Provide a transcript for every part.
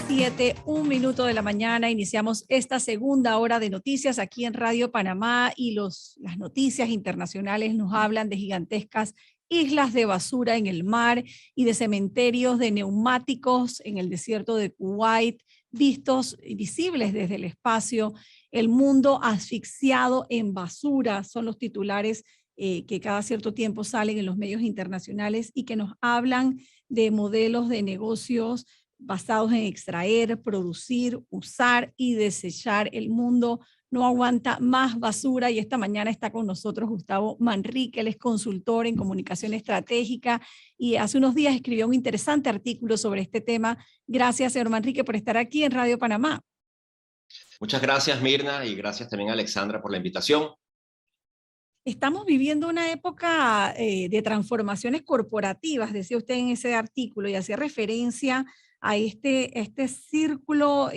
7, 1 minuto de la mañana. Iniciamos esta segunda hora de noticias aquí en Radio Panamá y las noticias internacionales nos hablan de gigantescas islas de basura en el mar y de cementerios de neumáticos en el desierto de Kuwait, vistos y visibles desde el espacio. El mundo asfixiado en basura son los titulares que cada cierto tiempo salen en los medios internacionales y que nos hablan de modelos de negocios basados en extraer, producir, usar y desechar. El mundo no aguanta más basura y esta mañana está con nosotros Gustavo Manrique. Él es consultor en comunicación estratégica y hace unos días escribió un interesante artículo sobre este tema. Gracias, señor Manrique, por estar aquí en Radio Panamá. Muchas gracias, Mirna, y gracias también a Alexandra por la invitación. Estamos viviendo una época de transformaciones corporativas, decía usted en ese artículo, y hacía referencia a este círculo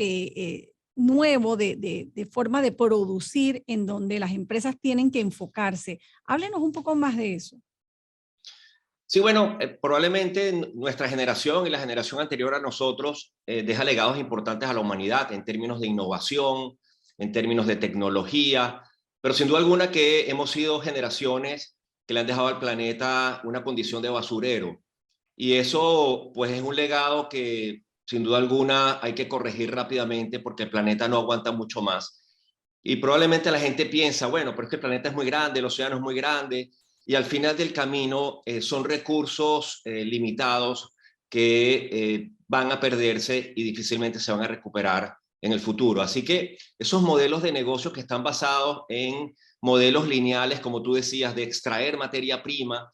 nuevo de forma de producir en donde las empresas tienen que enfocarse. Háblenos un poco más de eso. Sí, bueno, probablemente nuestra generación y la generación anterior a nosotros deja legados importantes a la humanidad en términos de innovación, en términos de tecnología, pero sin duda alguna que hemos sido generaciones que le han dejado al planeta una condición de basurero. Y eso pues es un legado que sin duda alguna hay que corregir rápidamente porque el planeta no aguanta mucho más. Y probablemente la gente piensa, bueno, pero es que el planeta es muy grande, el océano es muy grande, y al final del camino son recursos limitados que van a perderse y difícilmente se van a recuperar en el futuro. Así que esos modelos de negocio que están basados en modelos lineales, como tú decías, de extraer materia prima,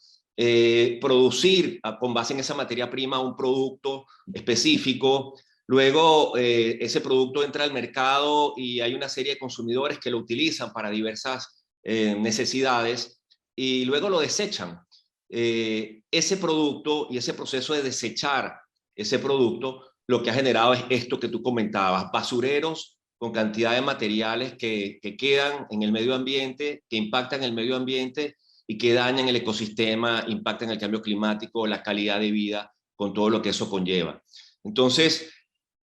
producir con base en esa materia prima un producto específico, luego ese producto entra al mercado y hay una serie de consumidores que lo utilizan para diversas necesidades y luego lo desechan. Ese producto y ese proceso de desechar ese producto lo que ha generado es esto que tú comentabas, basureros con cantidad de materiales que quedan en el medio ambiente, que impactan el medio ambiente y que dañan el ecosistema, impactan el cambio climático, la calidad de vida, con todo lo que eso conlleva. Entonces,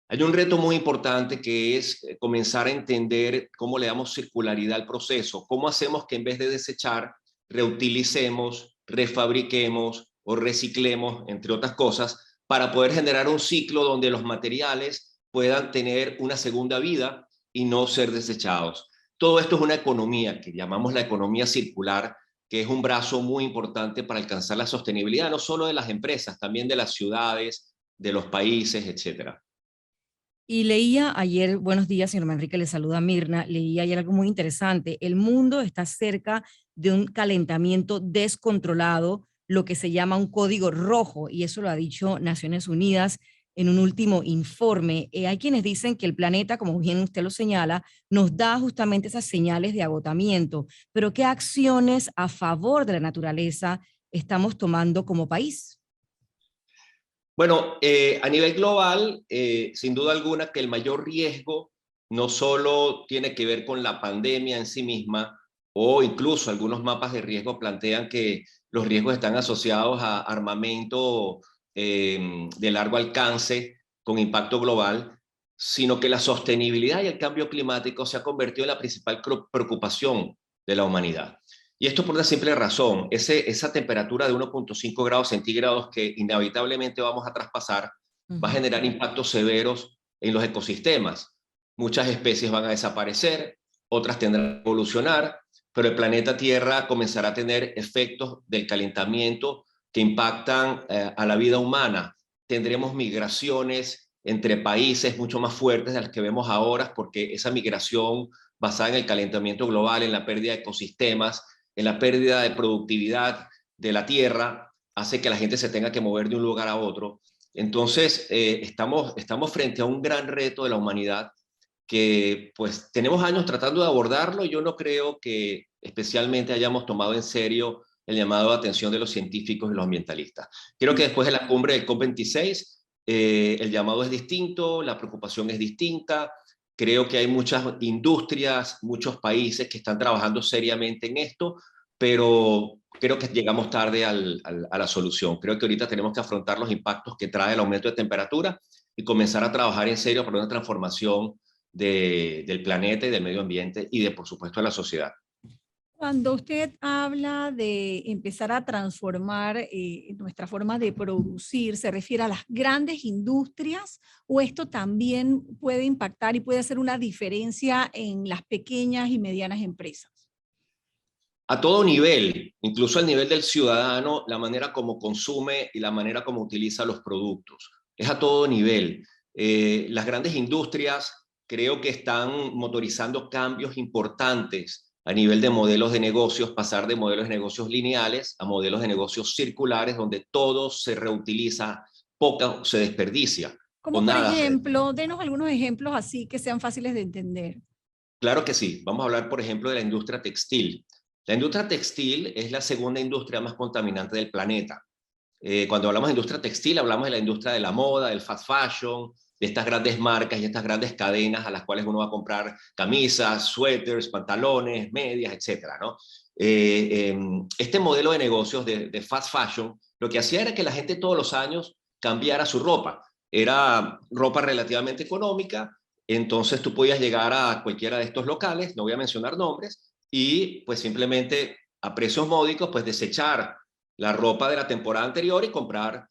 hay un reto muy importante que es comenzar a entender cómo le damos circularidad al proceso, cómo hacemos que en vez de desechar, reutilicemos, refabriquemos o reciclemos, entre otras cosas, para poder generar un ciclo donde los materiales puedan tener una segunda vida y no ser desechados. Todo esto es una economía que llamamos la economía circular, que es un brazo muy importante para alcanzar la sostenibilidad, no solo de las empresas, también de las ciudades, de los países, etcétera. Y leía ayer, buenos días, señor Manrique, le saluda Mirna, leía ayer algo muy interesante. El mundo está cerca de un calentamiento descontrolado, lo que se llama un código rojo, y eso lo ha dicho Naciones Unidas en un último informe. Hay quienes dicen que el planeta, como bien usted lo señala, nos da justamente esas señales de agotamiento, pero ¿qué acciones a favor de la naturaleza estamos tomando como país? Bueno, a nivel global, sin duda alguna que el mayor riesgo no solo tiene que ver con la pandemia en sí misma, o incluso algunos mapas de riesgo plantean que los riesgos están asociados a armamento de largo alcance con impacto global, sino que la sostenibilidad y el cambio climático se ha convertido en la principal preocupación de la humanidad. Y esto por una simple razón, esa temperatura de 1,5 grados centígrados que inevitablemente vamos a traspasar va a generar impactos severos en los ecosistemas. Muchas especies van a desaparecer, otras tendrán que evolucionar, pero el planeta Tierra comenzará a tener efectos del calentamiento que impactan a la vida humana. Tendremos migraciones entre países mucho más fuertes de las que vemos ahora, porque esa migración basada en el calentamiento global, en la pérdida de ecosistemas, en la pérdida de productividad de la tierra, hace que la gente se tenga que mover de un lugar a otro. Entonces, estamos frente a un gran reto de la humanidad que pues tenemos años tratando de abordarlo y yo no creo que especialmente hayamos tomado en serio el llamado de atención de los científicos y los ambientalistas. Creo que después de la cumbre del COP26 el llamado es distinto, la preocupación es distinta. Creo que hay muchas industrias, muchos países que están trabajando seriamente en esto, pero creo que llegamos tarde a la solución. Creo que ahorita tenemos que afrontar los impactos que trae el aumento de temperatura y comenzar a trabajar en serio para una transformación del planeta y del medio ambiente y por supuesto, de la sociedad. Cuando usted habla de empezar a transformar nuestra forma de producir, ¿se refiere a las grandes industrias o esto también puede impactar y puede hacer una diferencia en las pequeñas y medianas empresas? A todo nivel, incluso al nivel del ciudadano, la manera como consume y la manera como utiliza los productos. Es a todo nivel. Las grandes industrias creo que están motorizando cambios importantes a nivel de modelos de negocios, pasar de modelos de negocios lineales a modelos de negocios circulares, donde todo se reutiliza, poco se desperdicia o Como por nada se desperdicia. ejemplo, denos algunos ejemplos así que sean fáciles de entender. Claro que sí. Vamos a hablar, por ejemplo, de la industria textil. La industria textil es la segunda industria más contaminante del planeta. Cuando hablamos de industria textil, hablamos de la industria de la moda, del fast fashion, de estas grandes marcas y estas grandes cadenas a las cuales uno va a comprar camisas, suéteres, pantalones, medias, etcétera, ¿no? Este modelo de negocios de fast fashion, lo que hacía era que la gente todos los años cambiara su ropa. Era ropa relativamente económica, entonces tú podías llegar a cualquiera de estos locales, no voy a mencionar nombres, y pues simplemente a precios módicos, pues desechar la ropa de la temporada anterior y comprar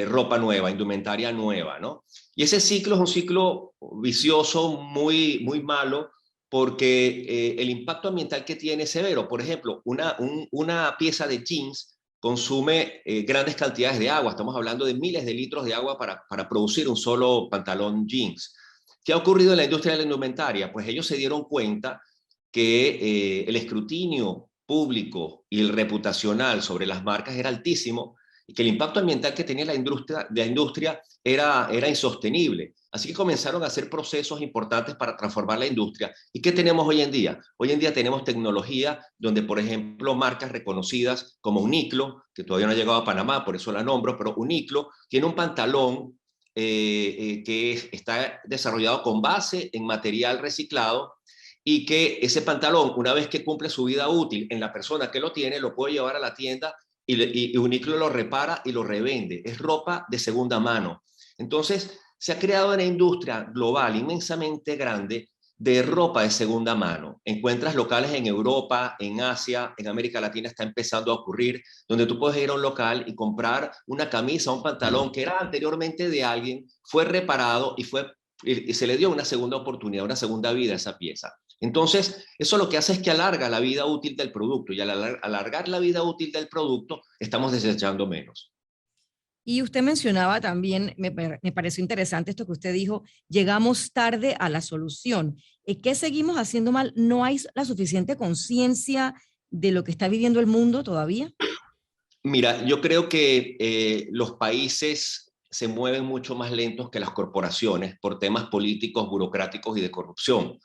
ropa nueva, indumentaria nueva, ¿no? Y ese ciclo es un ciclo vicioso muy, muy malo porque el impacto ambiental que tiene es severo. Por ejemplo, una pieza de jeans consume grandes cantidades de agua. Estamos hablando de miles de litros de agua para producir un solo pantalón jeans. ¿Qué ha ocurrido en la industria de la indumentaria? Pues ellos se dieron cuenta que el escrutinio público y el reputacional sobre las marcas era altísimo y que el impacto ambiental que tenía la industria era insostenible. Así que comenzaron a hacer procesos importantes para transformar la industria. ¿Y qué tenemos hoy en día? Hoy en día tenemos tecnología donde, por ejemplo, marcas reconocidas como Uniqlo, que todavía no ha llegado a Panamá, por eso la nombro, pero Uniqlo tiene un pantalón que está desarrollado con base en material reciclado y que ese pantalón, una vez que cumple su vida útil en la persona que lo tiene, lo puede llevar a la tienda y Uniqlo lo repara y lo revende. Es ropa de segunda mano. Entonces, se ha creado una industria global inmensamente grande de ropa de segunda mano. Encuentras locales en Europa, en Asia, en América Latina está empezando a ocurrir, donde tú puedes ir a un local y comprar una camisa, un pantalón que era anteriormente de alguien, fue reparado y se le dio una segunda oportunidad, una segunda vida a esa pieza. Entonces, eso lo que hace es que alarga la vida útil del producto y al alargar la vida útil del producto, estamos desechando menos. Y usted mencionaba también, me pareció interesante esto que usted dijo, llegamos tarde a la solución. ¿Qué seguimos haciendo mal? ¿No hay la suficiente conciencia de lo que está viviendo el mundo todavía? Mira, yo creo que los países se mueven mucho más lentos que las corporaciones por temas políticos, burocráticos y de corrupción.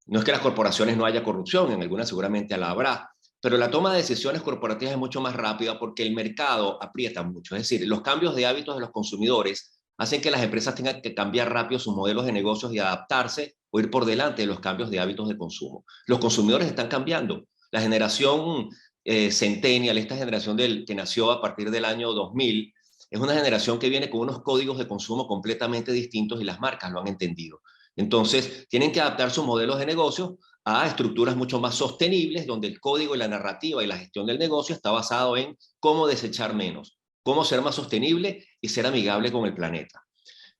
No es que las corporaciones no haya corrupción, en algunas seguramente la habrá, pero la toma de decisiones corporativas es mucho más rápida porque el mercado aprieta mucho. Es decir, los cambios de hábitos de los consumidores hacen que las empresas tengan que cambiar rápido sus modelos de negocios y adaptarse o ir por delante de los cambios de hábitos de consumo. Los consumidores están cambiando. La generación centennial, esta generación que nació a partir del año 2000, es una generación que viene con unos códigos de consumo completamente distintos y las marcas lo han entendido. Entonces, tienen que adaptar sus modelos de negocio a estructuras mucho más sostenibles, donde el código y la narrativa y la gestión del negocio está basado en cómo desechar menos, cómo ser más sostenible y ser amigable con el planeta.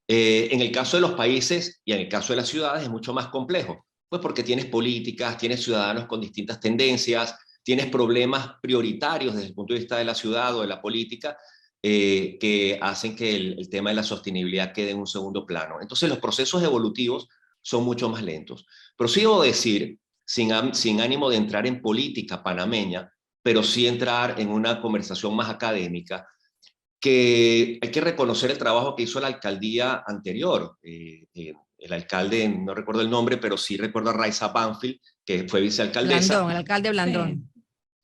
En el caso de los países y en el caso de las ciudades es mucho más complejo, pues porque tienes políticas, tienes ciudadanos con distintas tendencias, tienes problemas prioritarios desde el punto de vista de la ciudad o de la política, que hacen que el tema de la sostenibilidad quede en un segundo plano. Entonces los procesos evolutivos son mucho más lentos. Pero sí debo decir, sin ánimo de entrar en política panameña, pero sí entrar en una conversación más académica, que hay que reconocer el trabajo que hizo la alcaldía anterior. El alcalde, no recuerdo el nombre, pero sí recuerdo a Raiza Banfield, que fue vicealcaldesa. Blandón, el alcalde Blandón. Sí.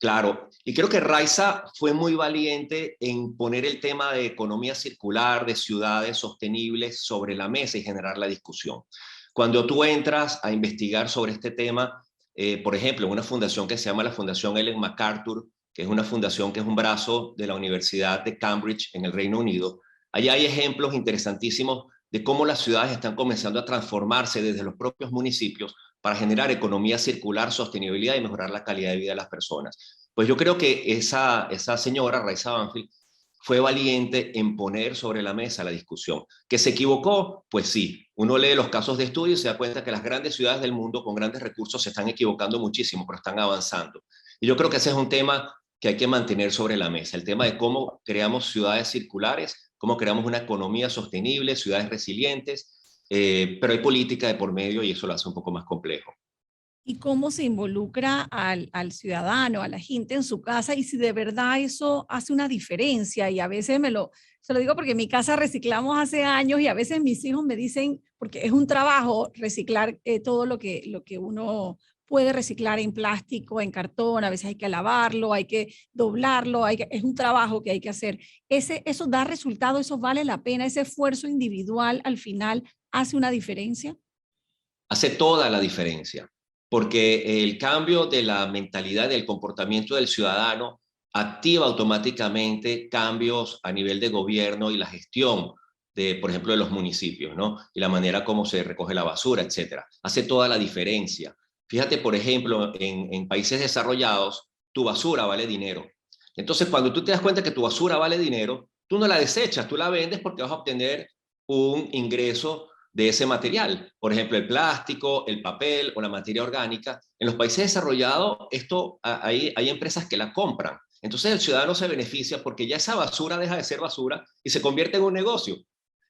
Claro, y creo que Raiza fue muy valiente en poner el tema de economía circular, de ciudades sostenibles sobre la mesa y generar la discusión. Cuando tú entras a investigar sobre este tema, por ejemplo, en una fundación que se llama la Fundación Ellen MacArthur, que es una fundación que es un brazo de la Universidad de Cambridge en el Reino Unido, allá hay ejemplos interesantísimos de cómo las ciudades están comenzando a transformarse desde los propios municipios para generar economía circular, sostenibilidad y mejorar la calidad de vida de las personas. Pues yo creo que esa señora, Raisa Banfield, fue valiente en poner sobre la mesa la discusión. ¿Que se equivocó? Pues sí. Uno lee los casos de estudio y se da cuenta que las grandes ciudades del mundo con grandes recursos se están equivocando muchísimo, pero están avanzando. Y yo creo que ese es un tema que hay que mantener sobre la mesa, el tema de cómo creamos ciudades circulares, cómo creamos una economía sostenible, ciudades resilientes, pero hay política de por medio y eso lo hace un poco más complejo. Y cómo se involucra al ciudadano, a la gente en su casa, y si de verdad eso hace una diferencia. Y a veces se lo digo porque en mi casa reciclamos hace años y a veces mis hijos me dicen, porque es un trabajo reciclar todo lo que uno puede reciclar en plástico, en cartón, a veces hay que lavarlo, hay que doblarlo, es un trabajo que hay que hacer. Eso da resultado, eso vale la pena, ese esfuerzo individual al final hace una diferencia. Hace toda la diferencia, porque el cambio de la mentalidad, del comportamiento del ciudadano, activa automáticamente cambios a nivel de gobierno y la gestión de, por ejemplo, de los municipios, ¿no? Y la manera como se recoge la basura, etcétera. Hace toda la diferencia. Fíjate, por ejemplo, en países desarrollados, tu basura vale dinero. Entonces, cuando tú te das cuenta que tu basura vale dinero, tú no la desechas, tú la vendes porque vas a obtener un ingreso de ese material. Por ejemplo, el plástico, el papel o la materia orgánica. En los países desarrollados, hay empresas que la compran. Entonces el ciudadano se beneficia porque ya esa basura deja de ser basura y se convierte en un negocio.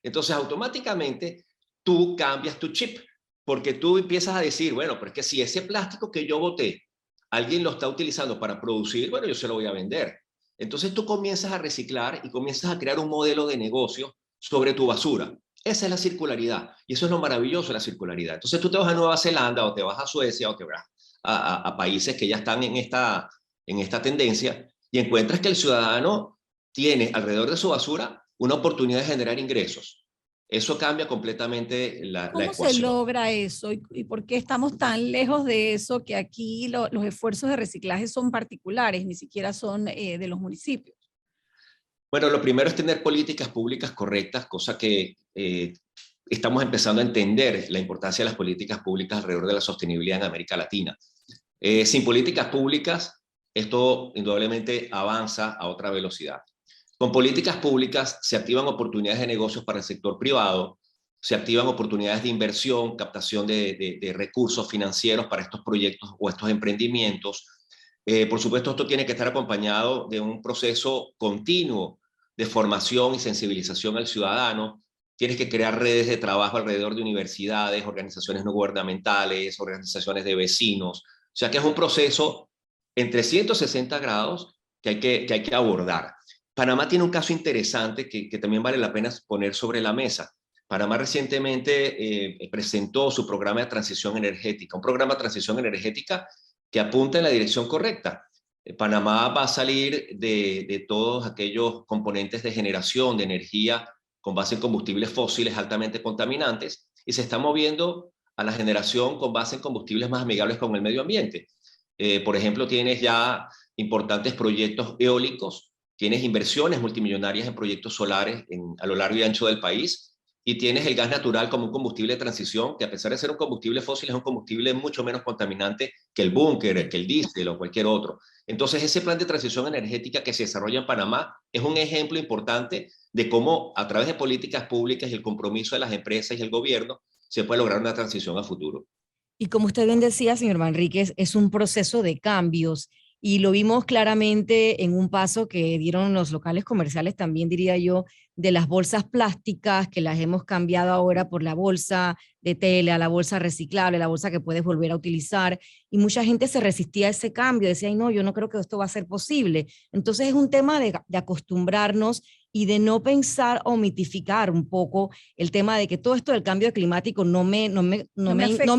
Entonces automáticamente tú cambias tu chip porque tú empiezas a decir, bueno, pero es que si ese plástico que yo boté, alguien lo está utilizando para producir, bueno, yo se lo voy a vender. Entonces tú comienzas a reciclar y comienzas a crear un modelo de negocio sobre tu basura. Esa es la circularidad y eso es lo maravilloso de la circularidad. Entonces tú te vas a Nueva Zelanda o te vas a Suecia o te vas a países que ya están en esta tendencia y encuentras que el ciudadano tiene alrededor de su basura una oportunidad de generar ingresos. Eso cambia completamente la ¿Cómo se ecuación. logra eso y por qué estamos tan lejos de eso que aquí los esfuerzos de reciclaje son particulares, ni siquiera son de los municipios? Bueno, lo primero es tener políticas públicas correctas, cosa que estamos empezando a entender la importancia de las políticas públicas alrededor de la sostenibilidad en América Latina. Sin políticas públicas, esto indudablemente avanza a otra velocidad. Con políticas públicas se activan oportunidades de negocios para el sector privado, se activan oportunidades de inversión, captación de recursos financieros para estos proyectos o estos emprendimientos. Por supuesto, esto tiene que estar acompañado de un proceso continuo de formación y sensibilización al ciudadano. Tienes que crear redes de trabajo alrededor de universidades, organizaciones no gubernamentales, organizaciones de vecinos. O sea que es un proceso en 360 grados que hay que abordar. Panamá tiene un caso interesante que también vale la pena poner sobre la mesa. Panamá recientemente presentó su programa de transición energética, un programa de transición energética que apunta en la dirección correcta. Panamá va a salir de todos aquellos componentes de generación de energía con base en combustibles fósiles altamente contaminantes y se está moviendo a la generación con base en combustibles más amigables con el medio ambiente. Por ejemplo, tienes ya importantes proyectos eólicos, tienes inversiones multimillonarias en proyectos solares a lo largo y ancho del país, y tienes el gas natural como un combustible de transición, que a pesar de ser un combustible fósil, es un combustible mucho menos contaminante que el búnker, que el diésel o cualquier otro. Entonces, ese plan de transición energética que se desarrolla en Panamá es un ejemplo importante de cómo, a través de políticas públicas y el compromiso de las empresas y el gobierno, se puede lograr una transición a futuro. Y como usted bien decía, señor Manríquez, es un proceso de cambios y lo vimos claramente en un paso que dieron los locales comerciales, también diría yo, de las bolsas plásticas, que las hemos cambiado ahora por la bolsa de tela, la bolsa reciclable, la bolsa que puedes volver a utilizar. Y mucha gente se resistía a ese cambio, decía, ay, no, yo no creo que esto va a ser posible. Entonces es un tema de acostumbrarnos y de no pensar o mitificar un poco el tema de que todo esto del cambio climático no me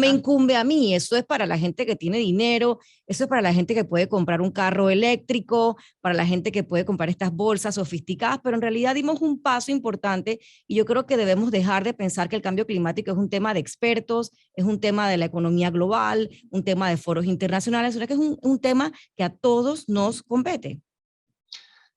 incumbe a mí. Eso es para la gente que tiene dinero, eso es para la gente que puede comprar un carro eléctrico, para la gente que puede comprar estas bolsas sofisticadas, pero en realidad dimos un paso importante y yo creo que debemos dejar de pensar que el cambio climático es un tema de expertos, es un tema de la economía global, un tema de foros internacionales, sino que es un tema que a todos nos compete.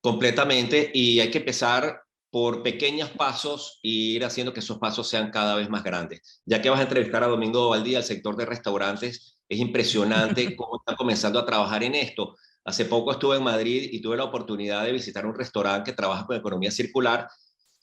Completamente, y hay que empezar por pequeños pasos y ir haciendo que esos pasos sean cada vez más grandes. Ya que vas a entrevistar a Domingo Valdía, el sector de restaurantes, es impresionante cómo están comenzando a trabajar en esto. Hace poco estuve en Madrid y tuve la oportunidad de visitar un restaurante que trabaja con economía circular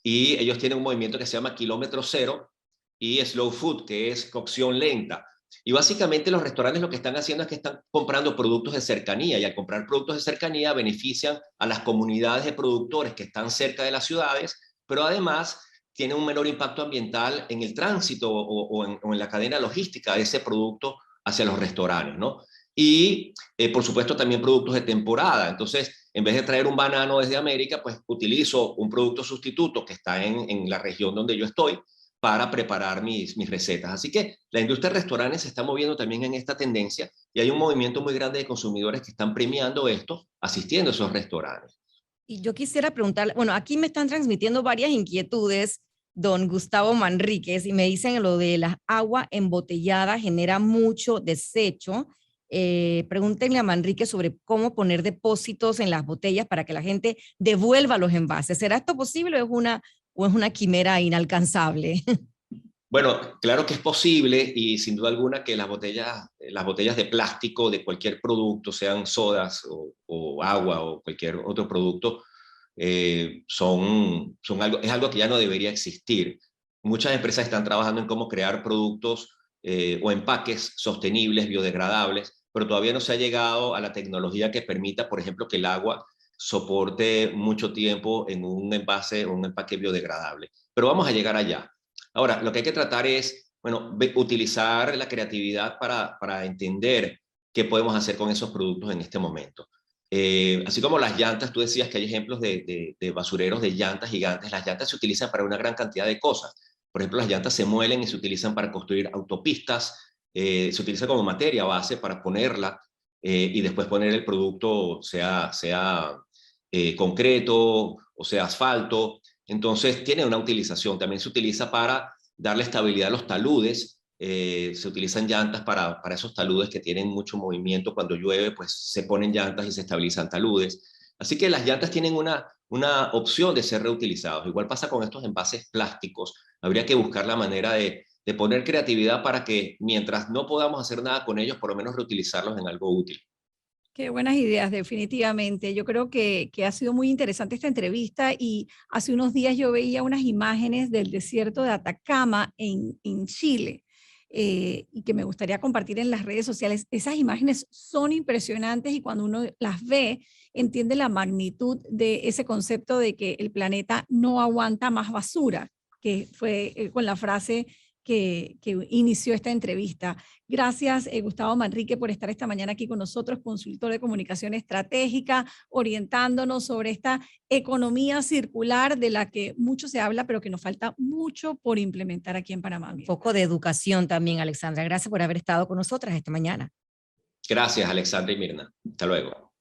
y ellos tienen un movimiento que se llama Kilómetro Cero y Slow Food, que es cocción lenta. Y básicamente los restaurantes lo que están haciendo es que están comprando productos de cercanía y al comprar productos de cercanía benefician a las comunidades de productores que están cerca de las ciudades, pero además tienen un menor impacto ambiental en el tránsito o en la cadena logística de ese producto hacia los restaurantes, ¿no? Y por supuesto también productos de temporada. Entonces, en vez de traer un banano desde América, pues utilizo un producto sustituto que está en la región donde yo estoy para preparar mis recetas. Así que la industria de restaurantes se está moviendo también en esta tendencia y hay un movimiento muy grande de consumidores que están premiando esto, asistiendo a esos restaurantes. Y yo quisiera preguntarle, bueno, aquí me están transmitiendo varias inquietudes, don Gustavo Manríquez, y me dicen lo de las agua embotellada genera mucho desecho. Pregúntenle a Manríquez sobre cómo poner depósitos en las botellas para que la gente devuelva los envases. ¿Será esto posible o es una quimera inalcanzable? Bueno, claro que es posible y sin duda alguna que las botellas de plástico de cualquier producto, sean sodas o agua o cualquier otro producto, es algo que ya no debería existir. Muchas empresas están trabajando en cómo crear productos o empaques sostenibles, biodegradables, pero todavía no se ha llegado a la tecnología que permita, por ejemplo, que el agua soporte mucho tiempo en un envase o un empaque biodegradable. Pero vamos a llegar allá. Ahora, lo que hay que tratar es, bueno, utilizar la creatividad para entender qué podemos hacer con esos productos en este momento. Así como las llantas, tú decías que hay ejemplos de basureros de llantas gigantes. Las llantas se utilizan para una gran cantidad de cosas. Por ejemplo, las llantas se muelen y se utilizan para construir autopistas, se utiliza como materia base para ponerla y después poner el producto, sea concreto o sea asfalto. Entonces tiene una utilización. También se utiliza para darle estabilidad a los taludes. Se utilizan llantas para esos taludes que tienen mucho movimiento. Cuando llueve, pues se ponen llantas y se estabilizan taludes. Así que las llantas tienen una opción de ser reutilizados. Igual pasa con estos envases plásticos. Habría que buscar la manera de poner creatividad para que mientras no podamos hacer nada con ellos, por lo menos reutilizarlos en algo útil. Qué buenas ideas, definitivamente. Yo creo que ha sido muy interesante esta entrevista y hace unos días yo veía unas imágenes del desierto de Atacama en Chile y que me gustaría compartir en las redes sociales. Esas imágenes son impresionantes y cuando uno las ve, entiende la magnitud de ese concepto de que el planeta no aguanta más basura, que fue con la frase que inició esta entrevista. Gracias, Gustavo Manrique, por estar esta mañana aquí con nosotros, consultor de comunicación estratégica, orientándonos sobre esta economía circular de la que mucho se habla, pero que nos falta mucho por implementar aquí en Panamá. Un poco de educación también, Alexandra. Gracias por haber estado con nosotras esta mañana. Gracias, Alexandra y Mirna. Hasta luego.